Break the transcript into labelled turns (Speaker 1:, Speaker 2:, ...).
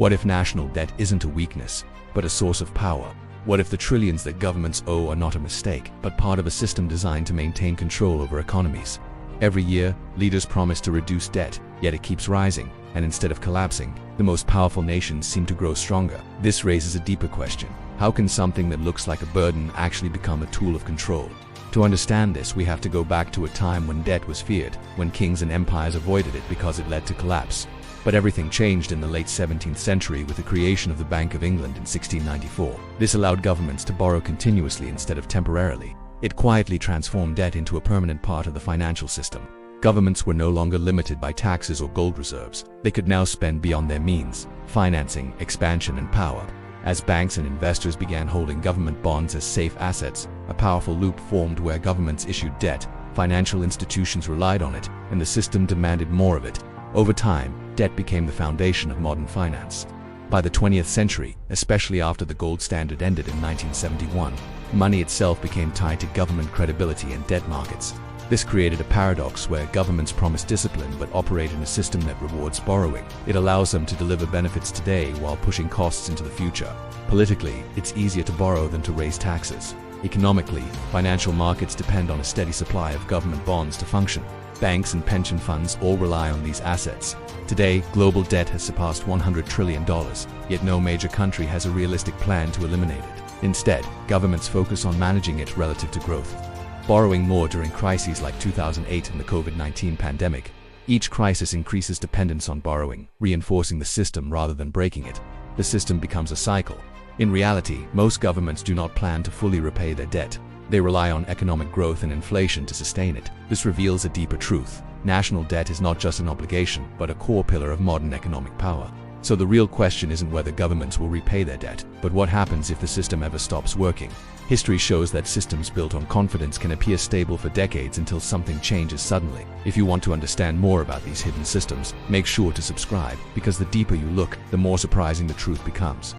Speaker 1: What if national debt isn't a weakness, but a source of power? What if the trillions that governments owe are not a mistake, but part of a system designed to maintain control over economies? Every year, leaders promise to reduce debt, yet it keeps rising, and instead of collapsing, the most powerful nations seem to grow stronger. This raises a deeper question. How can something that looks like a burden actually become a tool of control? To understand this, we have to go back to a time when debt was feared, when kings and empires avoided it because it led to collapse. But everything changed in the late 17th century with the creation of the Bank of England in 1694. This allowed governments to borrow continuously instead of temporarily. It quietly transformed debt into a permanent part of the financial system. Governments were no longer limited by taxes or gold reserves. They could now spend beyond their means, financing expansion and power. As banks and investors began holding government bonds as safe assets, a powerful loop formed where governments issued debt, financial institutions relied on it, and the system demanded more of it. Over time, debt became the foundation of modern finance. By the 20th century, especially after the gold standard ended in 1971, money itself became tied to government credibility and debt markets. This created a paradox where governments promise discipline but operate in a system that rewards borrowing. It allows them to deliver benefits today while pushing costs into the future. Politically, it's easier to borrow than to raise taxes. Economically, financial markets depend on a steady supply of government bonds to function. Banks and pension funds all rely on these assets. Today, global debt has surpassed $100 trillion, yet no major country has a realistic plan to eliminate it. Instead, governments focus on managing it relative to growth, borrowing more during crises like 2008 and the COVID-19 pandemic. Each crisis increases dependence on borrowing, reinforcing the system rather than breaking it. The system becomes a cycle. In reality, most governments do not plan to fully repay their debt. They rely on economic growth and inflation to sustain it. This reveals a deeper truth. National debt is not just an obligation, but a core pillar of modern economic power. So the real question isn't whether governments will repay their debt, but what happens if the system ever stops working. History shows that systems built on confidence can appear stable for decades until something changes suddenly. If you want to understand more about these hidden systems, make sure to subscribe, because the deeper you look, the more surprising the truth becomes.